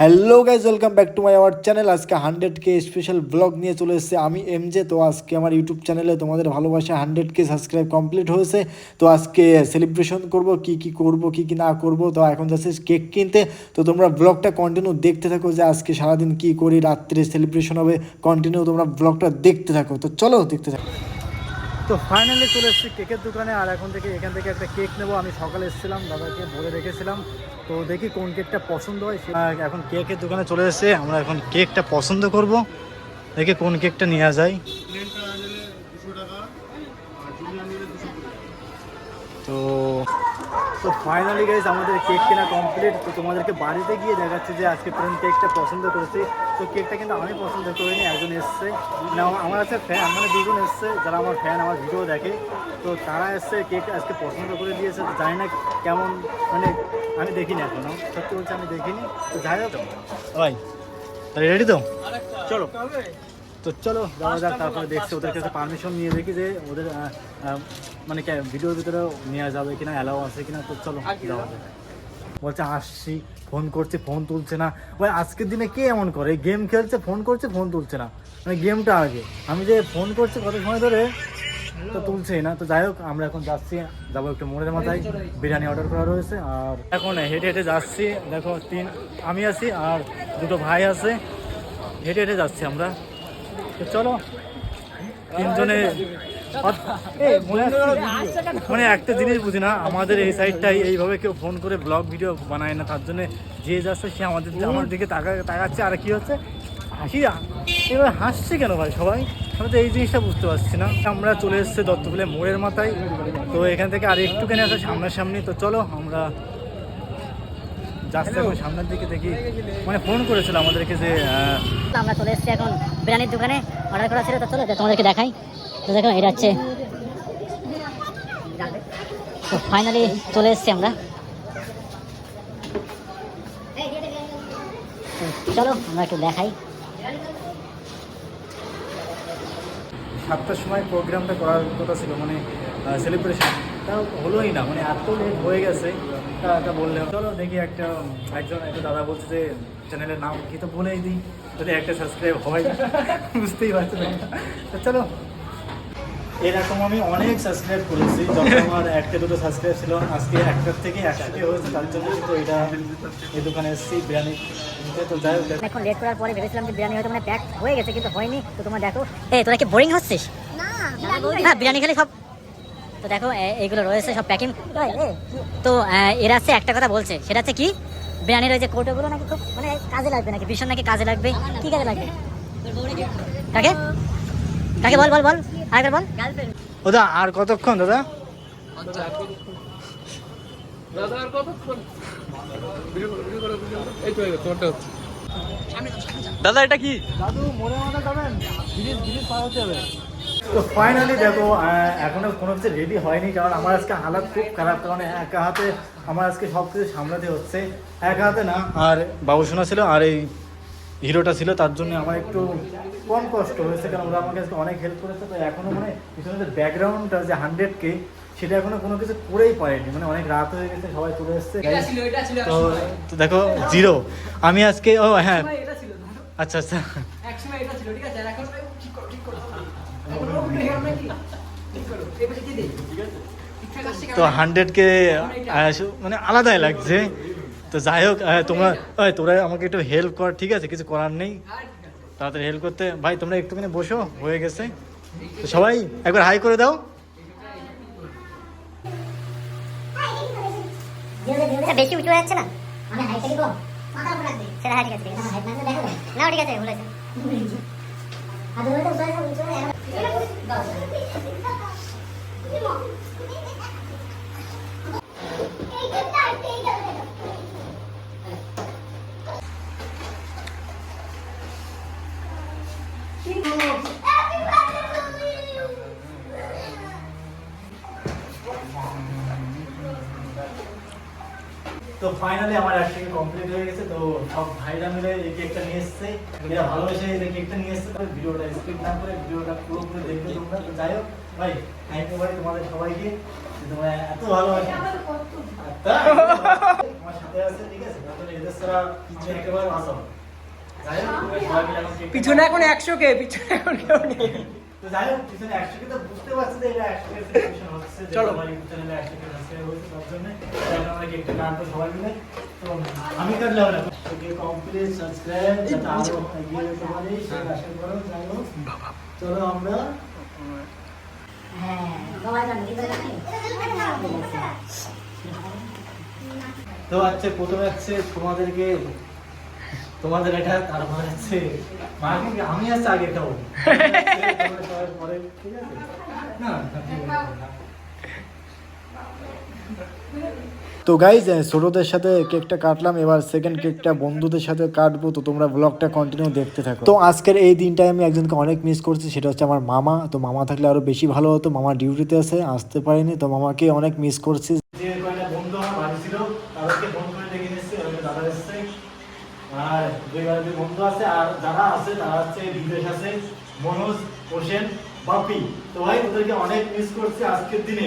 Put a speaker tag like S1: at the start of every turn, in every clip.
S1: Hello guys, welcome back to my our channel. আজকে 100K special blog নিয়ে চলে এসেছে আমি এমজে। তো আজকে আমার ইউটিউব চ্যানেলে তোমাদের ভালোবাসা 100K সাবস্ক্রাইব কমপ্লিট হয়েছে। তো আজকে সেলিব্রেশন করব, কি করব কি না করব। তো এখন যাচ্ছে কেক কিনতে। তো তোমরা ব্লগটা কন্টিনিউ দেখতে থাকো যে আজকে সারাদিন কি করি, রাত্রে সেলিব্রেশন হবে, কন্টিনিউ তোমরা ব্লগটা দেখতে থাকো। তো চলো দেখতে থাকো। তো ফাইনালি চলে এসেছি কেকের দোকানে, আর এখান থেকে একটা কেক নেবো। আমি সকালে এসেছিলাম, দাদাকে বলে রেখেছিলাম। তো দেখি কোন কেকটা পছন্দ হয়। এখন কেকের দোকানে চলে এসেছে, আমরা এখন কেকটা পছন্দ করব। দেখি কোন কেকটা নেওয়া যায়। তো ফাইনালি গাইজ আমাদের কেক কেনা কমপ্লিট। তো তোমাদেরকে বাড়িতে গিয়ে দেখাচ্ছি যে আজকে কোন কেকটা পছন্দ করেছি। তো কেকটা কিন্তু আমি পছন্দ করিনি, একজন এসছে, মানে আমার কাছে ফ্যান, মানে দুজন এসছে যারা আমার ফ্যান, আমার ভিডিও দেখে। তো তারা এসছে, কেক আজকে পছন্দ করে দিয়েছে। তো জানি না কেমন, মানে আমি দেখিনি এখনো, সত্যি বলছি আমি দেখিনি। তো যাই হোক ভাই, তাহলে রেডি তো চলো। তো চলো যাওয়া যাক। তারপরে দেখছি ওদের কাছে পারমিশন নিয়ে দেখি যে ওদের মানে ভিডিওর ভিতরে নেওয়া যাবে কিনা, অ্যালাউ আছে কিনা। তো চলো যাওয়া যাক। বলছে আসছি, ফোন করছে, ফোন তুলছে না। ওই আজকের দিনে কে এমন করে, গেম খেলছে, ফোন করছে, ফোন তুলছে না। মানে গেমটা আগে, আমি যে ফোন করছি কত সময় ধরে, তো তুলছেই না। তো যাই হোক, আমরা এখন যাচ্ছি, যাবো একটু মোড়ের মাথায়, বিরিয়ানি অর্ডার করা রয়েছে। আর এখন হেঁটে হেঁটে যাচ্ছি। দেখো আমি আছি আর দুটো ভাই আছে, হেঁটে হেঁটে যাচ্ছি আমরা। তো চলো তিনজনে। মানে একটা জিনিস বুঝি না, আমাদের এই সাইডটাই এইভাবে কেউ ফোন করে ব্লগ ভিডিও বানায় না। তার জন্য যে যাচ্ছে সে আমার দিকে তাকাচ্ছে। আর কি হচ্ছে, হাসি, এবার হাসছে কেন ভাই সবাই? আমি তো এই জিনিসটা বুঝতে পারছি না। আমরা চলে এসেছি দত্তপুলে মোড়ের মাথায়। তো এখান থেকে আর একটুখানি আছে সামনাসামনি। তো চলো আমরা যাচ্ছি এখন সামনের দিকে। দেখি, মানে ফোন করেছিল আমাদেরকে যে
S2: আমরা চলে এসেছি এখন বিরিয়ানির দোকানে, অর্ডার করা ছিল। তো চলো তোমাদেরকে দেখাই। তো দেখো এটা হচ্ছে, তো ফাইনালি চলে এসেছি আমরা। চলো আমরা একটু দেখাই।
S1: 7টার সময় প্রোগ্রামটা করার কথা ছিল, মানে সেলিব্রেশন, তা হলোই না, মানে এত লেট হয়ে গেছে। তা বললে চলো দেখি। একটা দাদা বলছে যে চ্যানেলের নাম কি, তো বলেই দিই যদি একটা সাবস্ক্রাইব হয়। বুঝতেই পারছি না। তো চলো, এরকম আমি অনেক সাবস্ক্রাইব করেছি, যখন আমার একটা দুটো সাবস্ক্রাইব ছিল, আজকে একটার থেকে 100K হয়েছে। তার জন্য কিন্তু এই দোকানে এসেছি বিরিয়ানি নিতে। তো যাই হোক,
S2: এখন লেট করার পরে ভেবেছিলাম যে বিরিয়ানি হয়তো মানে প্যাক হয়ে গেছে, কিন্তু হয়নি। তো তোমরা দেখো, তোরা কি বোরিং হচ্ছিস? না, বিরিয়ানি খেলে সব। তো দেখো এইগুলো রয়েছে সব প্যাকিং। তো এরা আছে একটা কথা বলছে, সেটা হচ্ছে কি, বিরিয়ানির ওই যে কৌটোগুলো নাকি খুব মানে কাজে লাগবে, নাকি ভীষণ নাকি কাজে লাগবে। কি কাজে লাগবে? কাকে কাকে বল বল বল, আরেকবার বল।
S1: দাদা আর কতক্ষণ দাদা?
S3: দাদা এটা কি?
S1: দাদু মোড়ে মাথা যাবেন, জিনিস পাওয়া যাবে। তো ফাইনালি দেখো, এখনো কোনো কিছু রেডি হয়নি, কারণ আমার আজকে হালাত খুব খারাপ। কারণ একা হাতে আমার আজকে সব কিছু সামলাতে হচ্ছে, একা হাতে না। আর বাবুসোনা ছিল আর এই হিরোটা ছিল, তার জন্য আমার একটু কম কষ্ট হয়েছে, কারণ ওরা আমাকে আজকে অনেক হেল্প করেছে। তো এখনও মানে পিছনে যে ব্যাকগ্রাউন্ডটা যে 100K, সেটা এখনো কোনো কিছু করেই পারেনি। মানে অনেক রাত হয়ে গেছে, সবাই চলে এসছে। তো দেখো 0। আমি আজকে হ্যাঁ, আচ্ছা আচ্ছা, তো 100K মানে আলাদাই লাগছে। তো যাই হোক, তোরা আমাকে একটু হেল্প কর, ঠিক আছে? কিছু করার নেই, তাড়াতাড়ি হেল্প করতে। ভাই তোমরা একটুখানি বসো, হয়ে গেছে। তো সবাই একবার হাই করে দাও।
S2: বেশি উঁচু হয়ে যাচ্ছে না? সেটা হ্যাঁ, ঠিক আছে, না ঠিক আছে, ভুলেছে।
S1: তো ফাইনালি আমার 1 থেকে কমপ্লিট হয়ে গেছে। তো সব ভাইরা মিলে এই কেকটা নিয়ে এসেছে, এরা ভালোবেসে এই কেকটা নিয়ে এসেছে। তো ভিডিওটা স্কিপ না করে ভিডিওটা পুরোপুরি দেখবে তোমরা। তো যাই হোক ভাই, থ্যাংক ইউ ভাই তোমাদের সবাইকে, যে তোমরা এত ভালোবাসো। তাই? আমার সাথে আছে, ঠিক আছে? তাহলে এদের ছাড়া পিছনে একেবারে আসো। যাই হোক সবাই মিলে এখন কেকটা
S3: পিছনে এখন 100 কে, পিছনে এখন কেউ নেই।
S1: তো যাই হোক পিছনে 100 কে তো বুঝতে পারছি যে এটা 100 কে সেলিব্রেশন হচ্ছে।
S3: চলো।
S1: আমার ইউটিউব চ্যানেলে 100 কে সাবস্ক্রাইব হয়েছে তার জন্য আমরা কেকটা কাটবো সবাই মিলে। তো আমি কাটলে হবে না, কেক কমপ্লিট সাবস্ক্রাইব যাতে আরো এগিয়ে যেতে পারি সেই আশা করো। যাই হোক চলো আমরা তো আচ্ছা প্রথমে হচ্ছে তোমাদের এটা, তারপরে হচ্ছে মাকে আমি আসছে আগে খাবো তোমরা সবাই পরে, ঠিক আছে? না ঠিক আছে। তো গাইজ ছোটদের সাথে কেকটা কাটলাম, এবার সেকেন্ড কেকটা বন্ধুদের সাথে কাটবো। তো তোমরা ব্লগটা কন্টিনিউ দেখতে থাকো। তো আজকের এই দিনটায় আমি একজনকে অনেক মিস করছি, সেটা হচ্ছে আমার মামা। তো মামা থাকলে আরো বেশি ভালো হতো, মামা ডিউটিতে আছে, আসতে পারেনি। তো মামাকে অনেক মিস করছি। যে কয়টা বন্ধু আমার বাড়ি ছিল তাদেরকে ফোন করে ডেকে নিয়েছি, ওদের দাদা এসছে আর দুই বাড়িতে বন্ধু আছে, আর যারা আছে তারা হচ্ছে বিদেশ আছে, মনোজ, হোসেন, বাপি। তো ভাই ওদেরকে অনেক মিস করছি আজকের দিনে,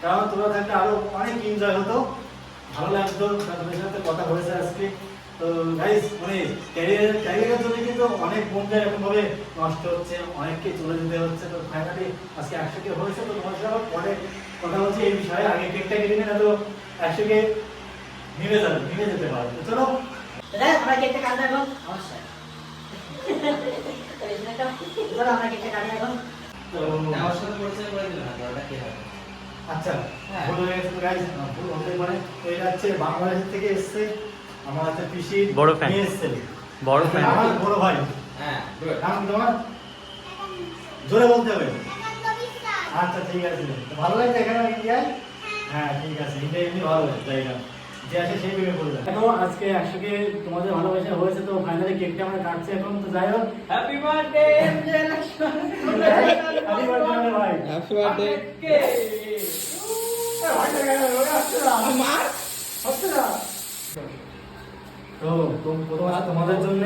S1: কারণ তোরা থাকলে আরো অনেক এনজয় হতো, ভালো লাগতো, তাদের সাথে কথা হয়েছে আজকে। তো গাইস মানে ক্যারিয়ারের জন্য কিন্তু অনেক বন্ধু এরকম ভাবে নষ্ট হচ্ছে, অনেককে চলে যেতে হচ্ছে। তো ফাইনালি আজকে 100 কে হয়েছে। তো তোমার সাথে পরে কথা হচ্ছে এই বিষয়ে, আগে কেকটা কেটে নিন, তো 100 কে নিভে যেতে পারবে। তো চলো
S2: আমরা কেকটা কাটবো এখন, অবশ্যই। চলো আমরা কেকটা কাটি এখন।
S1: তো
S4: আমার সাথে পরিচয় করে দিল না, ওটা কি হবে?
S1: আচ্ছা
S4: হ্যাঁ।
S1: ভুল হয়ে গেছে তো গাইস, ভুল হতে পারে। তো এটা হচ্ছে বাংলাদেশ থেকে এসেছে, আমার হাতে পিসির
S3: বড় fan।
S1: নিয়ে এসেছে,
S3: বড় fan।
S1: আমার বড় ভাই।
S4: হ্যাঁ, good.
S1: নাম তোমার জোরে বলতে হবে। আচ্ছা ঠিক আছে, তো ভালো লাগছে এখানে ইন্ডিয়ায়? হ্যাঁ ঠিক আছে, ইন্ডিয়া এমনি ভালো লাগে জায়গা, যে আছে সেই প্রেমে পড়ে যায়। দেখো আজকে 100 কে তোমাদের ভালোবাসা হয়েছে, তো ফাইনালি কেকটা আমরা কাটছি এখন। তো যাই হোক
S4: happy birthday MJ Lakshman.
S1: Happy birthday ভাই।
S4: Happy birthday.
S1: তো তোমাদের জন্য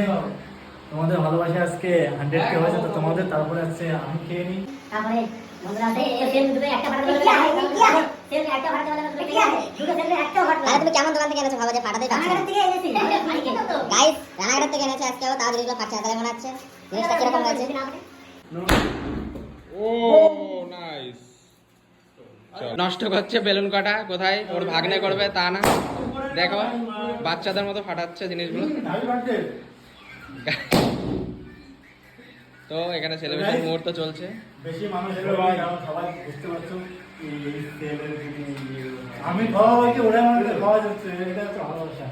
S1: তোমাদের ভালোবাসা আজকে 100 কে হয়েছে। তো তোমাদের তারপরে আছে আমি খেয়ে নিই।
S2: তারপরে বন্ধুরা আছে এই সেল দুটো একটা ফাটাতে বলে সেল একটা ফাটাতে বলে দুটো সেল একটা ফাটাতে।
S5: আরে তুমি কেমন দোকান থেকে এনেছো? ভাবো যে ফাটাতেই পারছো না।
S2: রানাঘাট থেকে এনেছি
S5: গাইস, রানাঘাট থেকে এনেছো আজকে, তাও জিনিসগুলো ফাটছে না, তাহলে মনে হচ্ছে জিনিসটা কিরকম হয়েছে?
S4: ও নাইস। নষ্ট করছে বেলুন কাটা, কোথায় ওর ভাগ্নে করবে তা না, দেখো বাচ্চাদের মতো ফাটাচ্ছে জিনিসগুলো।
S1: Happy birthday.
S4: তো এখানে সেলিব্রেশন মুহূর্ত চলছে।
S1: বেশি মানুষ এলো ভাই, কারণ সবাই বুঝতে পারছো আমি খাওয়া হয়েছে, ওরা আমাকে খাওয়া যাচ্ছে, এটা হচ্ছে ভালোবাসা।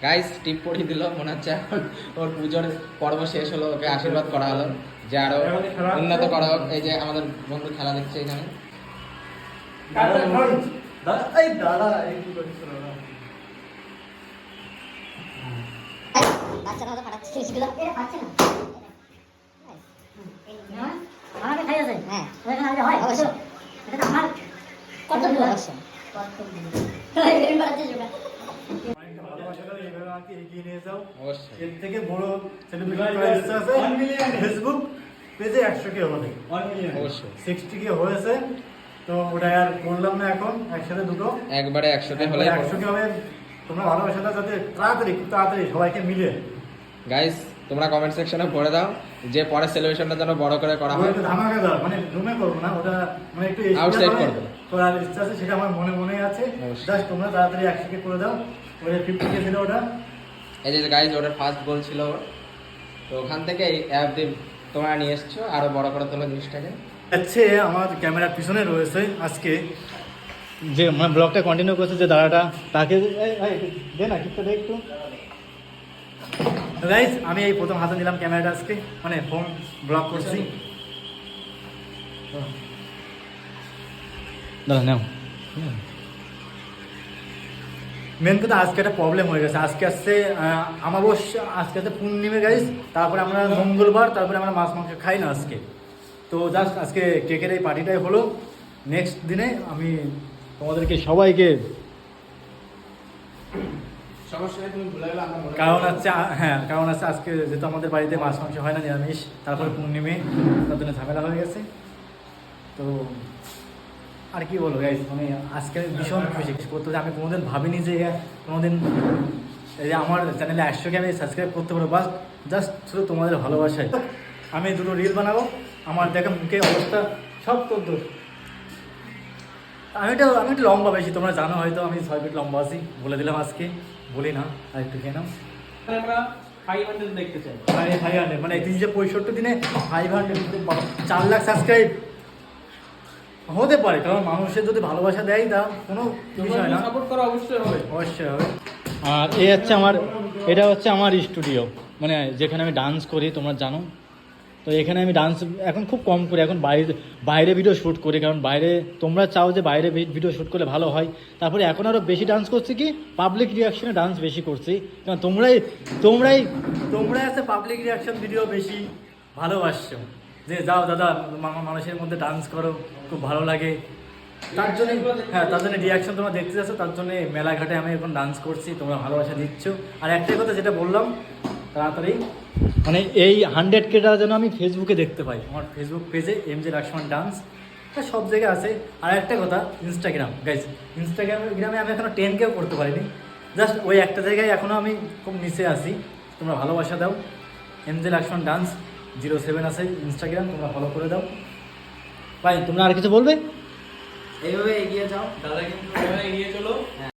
S4: গাইস টিপ পড়িয়ে দিল, মনে হচ্ছে এখন ওর পুজোর পর্ব শেষ হলো, ওকে আশীর্বাদ করা হলো যে আরো উন্নত করা হোক। এই যে আমাদের বন্ধু খেলা দেখছে এখানে।
S1: দাদা এই কি করছিস দাদা?
S5: বাচ্চারা মতো ফাটাচ্ছে জিনিসগুলো।
S2: এটা পাচ্ছে না আমাকে খাইয়েছে।
S5: হ্যাঁ,
S2: ওখানে আগে হয়
S5: অবশ্যই।
S2: এটা তো আমার
S5: কর্তব্য অবশ্যই।
S2: এরকম বাড়াচ্ছে যোগা।
S1: ভালোবাসাটা এইভাবে আমাকে এগিয়ে নিয়ে যাও।
S4: অবশ্যই।
S1: এর থেকে বড় সেলিব্রেশন করার ইচ্ছা আছে। ফেসবুক পেজে 100 কে হবে, 1 মিলিয়ন
S4: অবশ্যই।
S1: 60 কে হয়েছে। তো ওটা আর করলাম না, এখন একসাথে দুটো
S4: একবারে 100 হলে
S1: 100 কে হবে। তোমরা ভালোবাসাটা যাতে তাড়াতাড়ি, খুব তাড়াতাড়ি সবাইকে মিলে
S4: গাইস তোমরা কমেন্ট সেকশনে পড়ে দাও যে পরে সেলিব্রেশনটা যেন বড় করে করা হয়।
S1: ওটা ধামাকাদার, মানে রুমে করবো না, ওটা মানে একটু
S4: Outside
S1: extra
S4: করবো।
S1: করার ইচ্ছা আছে, সেটা আমার মনে আছে।
S4: অবশ্যই।
S1: জাস্ট তোমরা তাড়াতাড়ি 100 কে করে দাও। ওটা 50 কে ছিল ওটা।
S4: এই যে গাইস ওটার ফার্স্ট গোল ছিল ওর, তো ওখান থেকে এই অ্যাপ দিয়ে তোমরা নিয়ে এসছো আরো বড় করে তোলো জিনিসটাকে।
S1: হচ্ছে আমার ক্যামেরার পিছনে রয়েছে আজকে যে মানে ব্লগটা কন্টিনিউ করছে যে দাদাটা, তাকে দে না কিপটা দে একটু। গাইস আমি এই প্রথম হাতে নিলাম ক্যামেরাটা আজকে, মানে ফোন ব্লগ করছি। দাদা নাও। মেন কথা আজকে একটা প্রবলেম হয়ে গেছে, আজকে আসছে আমাবস্যা, আজকে আসছে পূর্ণিমা গাইস, তারপরে আমরা মঙ্গলবার, তারপরে আমরা মাছ মাংস খাই না আজকে। তো জাস্ট আজকে কেকের এই পার্টিটাই হলো, নেক্সট দিনে আমি তোমাদেরকে সবাইকে
S4: সমস্যা নেই, তুমি ভুলে গেলে আমরা মনে
S1: কারণ হচ্ছে হ্যাঁ, কারণ হচ্ছে আজকে যেহেতু আমাদের বাড়িতে মাছ মাংস হয় না, নিরামিষ, তারপরে পূর্ণিমে, তার জন্য ঝামেলা হয়ে গেছে। তো আর কি বলবো গাইজ, আমি আজকে ভীষণ খুশি করতে যে আমি কোনোদিন ভাবিনি যে কোনোদিন এই যে আমার চ্যানেলে 100কে আমি সাবস্ক্রাইব করতে পারবো, বাস জাস্ট শুধু তোমাদের ভালোবাসায়। আমি দুটো রিল বানাবো, আমার দেখো মুখে অবস্থা সব তোর দোষ। আমি একটু লম্বা বেশি, তোমরা জানো হয়তো আমি 6 ফিট লম্বা আছি, বলে দিলাম আজকে, বলি না আর একটু খেয়ে নাও।
S3: আমরা 500 দেখতে চাই।
S1: 500 মানে 365 দিনে 500, 4 লাখ সাবস্ক্রাইব হতে পারে, কারণ মানুষের যদি ভালোবাসা দেয় তা কোনো বিষয় না,
S3: সাপোর্ট করা অবশ্যই হবে।
S1: অবশ্যই হবে। আর এটা হচ্ছে আমার স্টুডিও, মানে যেখানে আমি ডান্স করি, তোমরা জানো। তো এখানে আমি ডান্স এখন খুব কম করি, এখন বাইরে ভিডিও শ্যুট করি, কারণ বাইরে তোমরা চাও যে বাইরে ভিডিও শ্যুট করলে ভালো হয়। তারপরে এখন আরও বেশি ডান্স করছি কি, পাবলিক রিয়াকশনে ডান্স বেশি করছি, কারণ তোমরাই আছে পাবলিক রিয়াকশন ভিডিও বেশি ভালোবাসছো, যে যাও দাদা মানুষের মধ্যে ডান্স করো, খুব ভালো লাগে। তার জন্য হ্যাঁ, তার জন্য রিয়াকশন তোমরা দেখতে যাচ্ছ, তার জন্য মেলাঘাটে আমি এখন ডান্স করছি, তোমরা ভালোবাসা দিচ্ছ। আর একটাই কথা যেটা বললাম তাড়াতাড়ি, মানে এই 100Kটা যেন আমি ফেসবুকে দেখতে পাই, আমার ফেসবুক পেজে MJ লাক্সমান ডান্স, সব জায়গায় আছে। আর একটা কথা, ইনস্টাগ্রামে আমি এখনও 10Kও করতে পারিনি, জাস্ট ওই একটা জায়গায় এখনও আমি খুব নিচে আছি। তোমরা ভালোবাসা দাও, MJ লাক্সমান ডান্স 07 আছে ইনস্টাগ্রাম, তোমরা ফলো করে দাও। ভাই তোমরা আর কিছু বলবে?
S4: এইভাবে এগিয়ে যাও।
S3: দাদা কিন্তু এগিয়ে চলো।